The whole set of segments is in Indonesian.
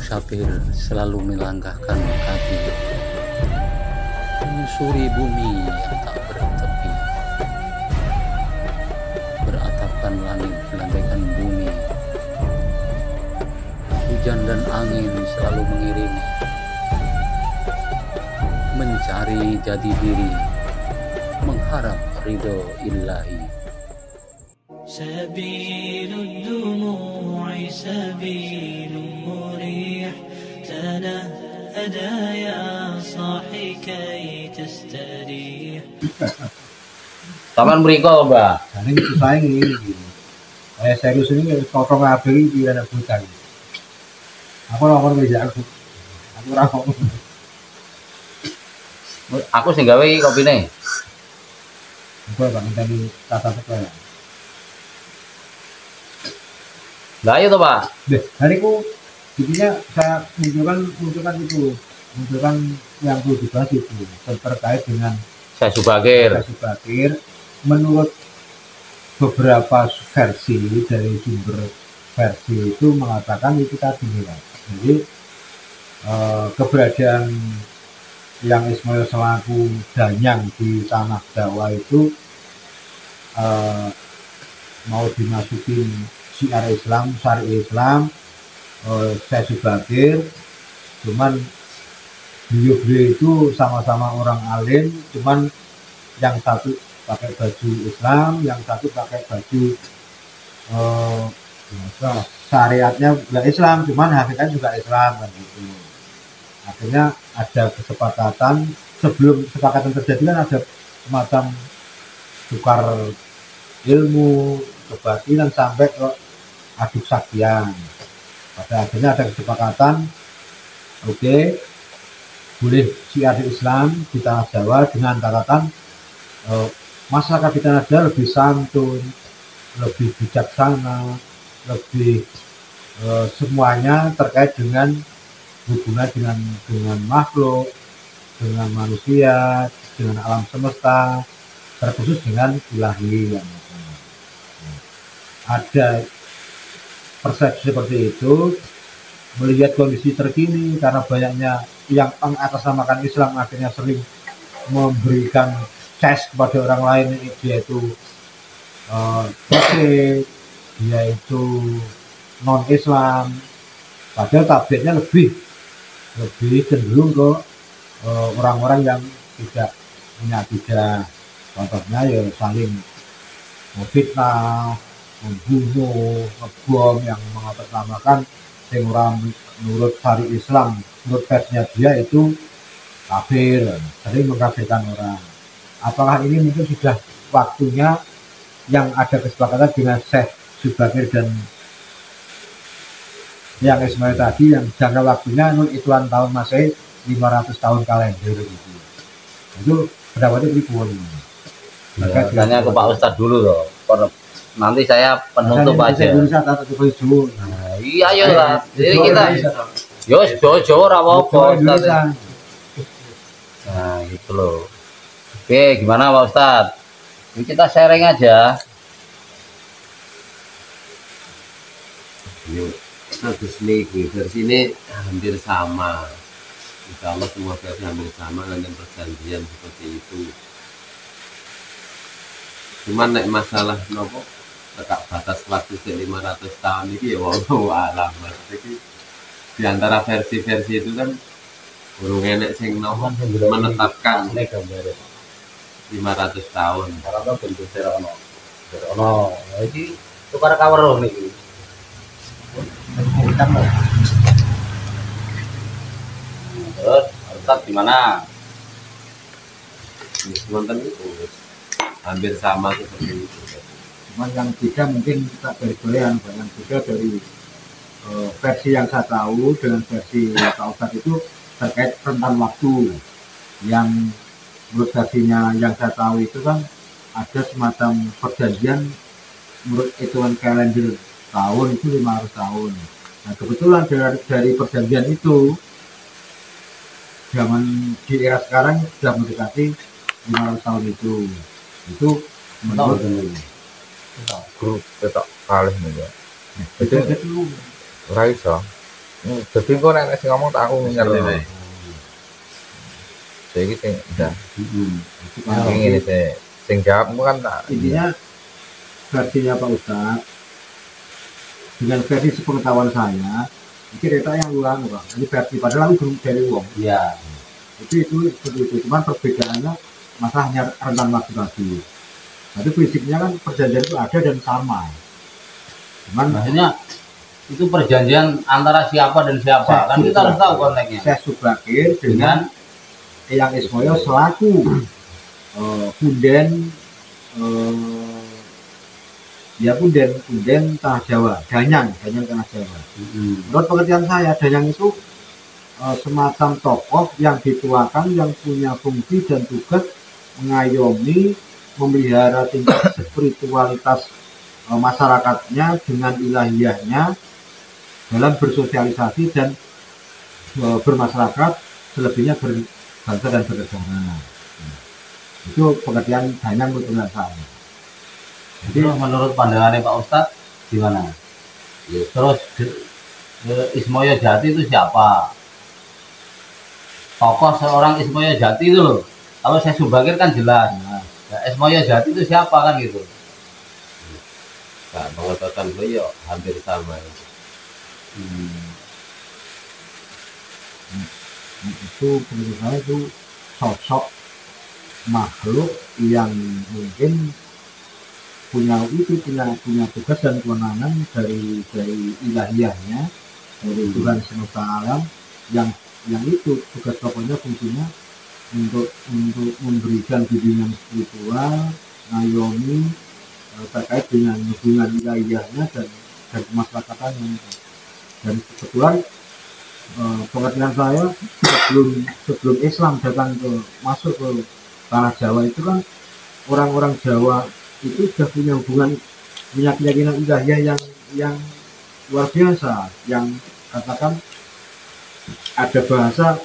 musafir selalu melangkahkan kaki, menyusuri bumi yang tak bertepi, beratapkan langit, melantaikan bumi. Hujan dan angin selalu mengiringi, mencari jati diri, mengharap ridho ilahi. سبيل الدموع سبيل مريح تنهدى يا صاحي كي تستريح. Taman mriko, Mbak. Jane susah ini. Kayak serius ini potong kabeh iki ana buta. Aku ora ngomong iki aku. Aku ora ngomong. Aku sing gawe iki kopine. Aku bang tadi tata sekolah. Lah ayo to, Pak. Deh, hariku intinya saya munculkan yang perlu dibahas itu terkait dengan Saya Subakir. Bakir. Menurut beberapa versi dari sumber versi itu mengatakan itu tadi ya. Jadi keberadaan yang Ismail selaku danyang di tanah Jawa itu mau dimasukin syiar Islam, syariat Islam, saya Subakir, cuman beliau itu sama-sama orang alim, cuman yang satu pakai baju Islam, yang satu pakai baju syariatnya juga Islam, cuman hakikatnya juga Islam kan gitu. Akhirnya ada kesepakatan, sebelum kesepakatan terjadi kan ada semacam tukar ilmu, kebatinan sampai ke aduk saktian. Pada akhirnya ada kesepakatan, oke, boleh syiar Islam di tanah Jawa dengan catatan masyarakat di tanah Jawa lebih santun, lebih bijaksana, lebih semuanya terkait dengan hubungan dengan makhluk, dengan manusia, dengan alam semesta, terkhusus dengan ilahi. Ada persepsi seperti itu, melihat kondisi terkini karena banyaknya yang mengatasnamakan Islam akhirnya sering memberikan cas kepada orang lain, dia itu dia itu non Islam, padahal tabletnya lebih cenderung ke orang-orang yang tidak punya akidah. Contohnya ya saling memfitnah, membunuh, ngebom yang mengatasnamakan yang orang menurut syariat Islam, menurut versinya dia itu kafir, sering mengkafirkan orang. Apakah ini mungkin sudah waktunya yang ada kesepakatan dengan Syekh Subakir dan yang Ismail tadi, yang jangka waktunya menurut hitungan tahun Masehi 500 tahun kalender gitu. Itu pendapatnya pripun? Ya, tanya ke Pak Ustadz dulu loh. Nanti saya penutup aja. Nah, iya ayo lah. Jadi kita yo Jojo ora apa-apa. Nah, gitu loh. Oke, gimana Pak Ustadz? Ini kita sharing aja. Yuk, bagus nih, versi ini hampir sama. Insya Allah semua versi hampir sama dengan perjanjian seperti itu. Cuman nek masalah nopo tekak batas waktu 500 tahun ini ya wallahu a'lam. Jadi di antara versi-versi itu kan urung enek sing nopo menetapkan 500 tahun. Karena bentuk serono. Serono. Iki tukar cover niki. Terus Ustadz gimana? Wonten itu hampir sama seperti itu. Cuman yang beda mungkin kita dari yang beda dari versi yang saya tahu dengan versi Pak Ustadz itu terkait rentan waktu. Yang menurut versinya yang saya tahu itu kan ada semacam perjanjian menurut hitungan kalender tahun itu 500 tahun. Nah kebetulan dari perjanjian itu zaman di era sekarang sudah mendekati 500 tahun itu menurut grup ketok kalih nih ya. itu Ora iso. Jadi kok nek sing ngomong tak aku nyer. Saya iki sing udah. Ini sing jawab kan tak. Intinya versinya Pak Ustadz dengan versi sepengetahuan saya ini cerita yang ulang Pak. Ini versi padahal aku belum dari uang. Iya. Itu cuman perbedaannya masalahnya rentan waktu tadi. Tapi prinsipnya kan perjanjian itu ada dan sama. Cuman Maksudnya itu perjanjian antara siapa dan siapa kan kita harus tahu konteksnya. Syekh Subakir dengan Eyang Ismoyo selaku punden punden Tanah Jawa, Danyang Tanah Jawa. Menurut pengertian saya, Danyang itu semacam tokoh yang dituakan yang punya fungsi dan tugas mengayomi, memelihara tingkat spiritualitas masyarakatnya dengan ilahiyahnya dalam bersosialisasi dan bermasyarakat, selebihnya berbangsa dan bernegara. Itu pengertian Danyang menurut saya. Jadi menurut pandangannya Pak Ustadz gimana? Terus Ismoyo Jati itu siapa? Tokoh seorang Ismoyo Jati itu loh. Kalau saya Subakir kan jelas. Nah, Ismoyo Jati itu siapa kan gitu? Nah, pengetahuan beliau hampir sama. Itu menurut saya itu sosok makhluk yang mungkin punya tugas dan kewenangan dari ilahiyahnya, dari Tuhan semesta alam yang itu tugas pokoknya fungsinya untuk memberikan bimbingan spiritual, ngayomi terkait dengan hubungan ilahiyahnya dan kemasyarakatan. Dan kebetulan pengertian saya sebelum Islam datang masuk ke tanah Jawa itu kan orang-orang Jawa itu sudah punya keyakinan ilahiyah yang luar biasa, yang katakan ada bahasa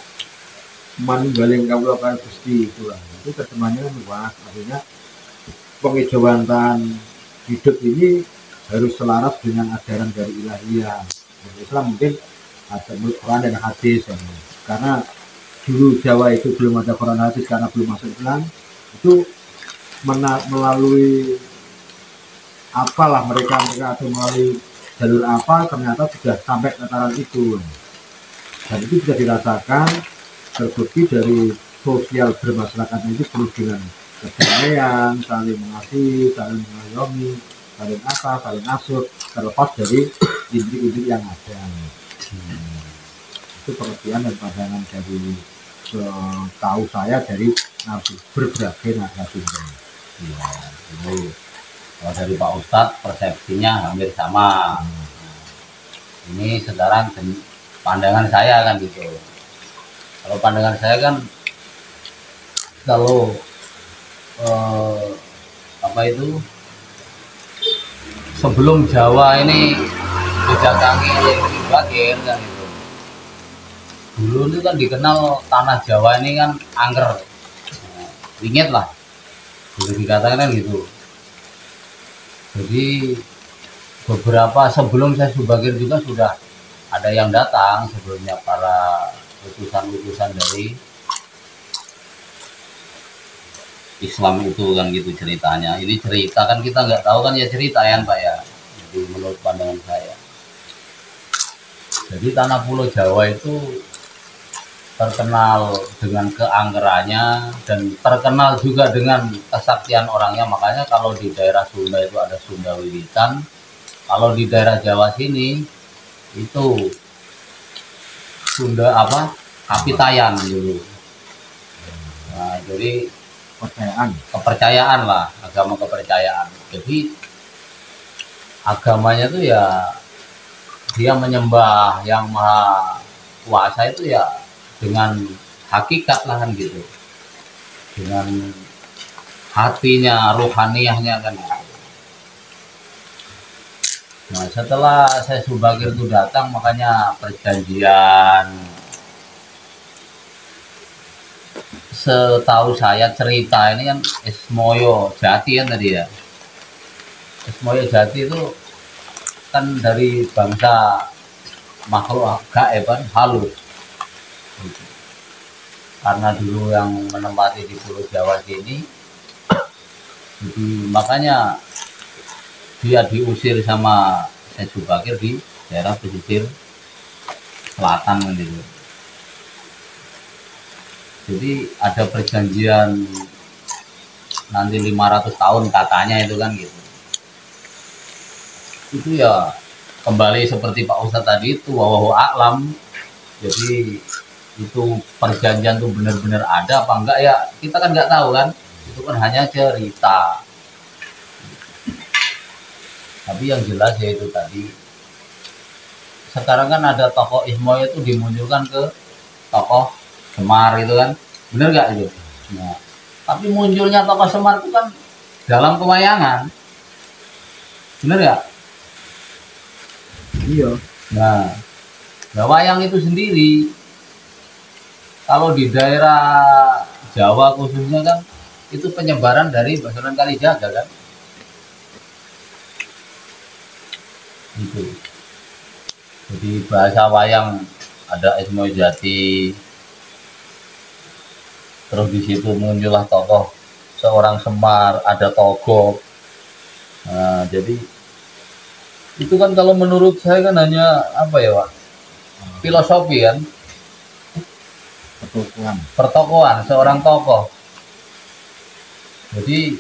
manunggaling kawula Gusti itu terjemahnya luas, artinya penghijauan hidup ini harus selaras dengan ajaran dari ilahiyah. Islam mungkin ada Quran dan hadis karena dulu Jawa itu belum ada Quran hadis karena belum masuk Islam, itu melalui apalah mereka atau melalui jalur apa ternyata sudah sampai tataran itu, dan itu bisa dirasakan terbukti dari sosial bermasyarakatnya itu penuh dengan kedamaian, saling mengasihi, saling mengayomi, saling saling asuh, terlepas dari inti-inti yang ada. Itu pengertian dan pandangan dari tahu saya dari berbagai narasumber. Ya, itu kalau dari Pak Ustadz persepsinya hampir sama. Ini sekarang pandangan saya kan gitu. Kalau pandangan saya kan kalau sebelum Jawa ini didatangi oleh Subakir kan itu. Dulu itu kan dikenal tanah Jawa ini kan angker, ringit lah. Bisa dikatakan kan gitu. Jadi beberapa sebelum saya Subakir juga sudah ada yang datang sebelumnya, para utusan-utusan dari Islam itu kan gitu ceritanya. Ini cerita kan kita nggak tahu kan ya, cerita ya Pak ya. Jadi menurut pandangan saya. Jadi tanah Pulau Jawa itu terkenal dengan keangkerannya dan terkenal juga dengan kesaktian orangnya. Makanya kalau di daerah Sunda itu ada Sunda Wiritan, kalau di daerah Jawa sini itu Sunda Kapitayan dulu. Nah, jadi kepercayaan lah, agama kepercayaan. Jadi agamanya itu ya dia menyembah yang maha kuasa itu ya dengan hakikat lah kan gitu, dengan hatinya, rohaniyahnya kan gitu. Nah setelah saya Subakir itu datang, makanya perjanjian, setahu saya cerita ini kan Ismoyo Jati kan tadi ya. Ismoyo Jati itu kan dari bangsa makhluk gaeban halus. Gitu. Karena dulu yang menempati di Pulau Jawa sini, jadi makanya dia diusir sama Syekh Subakir di daerah pesisir selatan gitu. Jadi ada perjanjian nanti 500 tahun katanya itu kan gitu. Itu ya kembali seperti Pak Ustadz tadi itu wallahu a'lam. Jadi itu perjanjian tuh benar-benar ada apa enggak ya kita kan nggak tahu kan, itu kan hanya cerita. Tapi yang jelas ya itu tadi, sekarang kan ada tokoh Ismoil itu dimunculkan ke tokoh Semar itu kan, bener nggak itu? Nah, tapi munculnya tokoh Semar itu kan dalam pewayangan, bener nggak? Iya. Nah, wayang itu sendiri kalau di daerah Jawa khususnya kan itu penyebaran dari Basunan Kalijaga kan, itu. Jadi bahasa wayang ada Ismoil Jati, terus di situ muncullah tokoh seorang Semar, ada Togo. Nah, jadi itu kan kalau menurut saya kan hanya apa ya Pak, filosofi kan, Pertokohan. pertokohan seorang tokoh. Jadi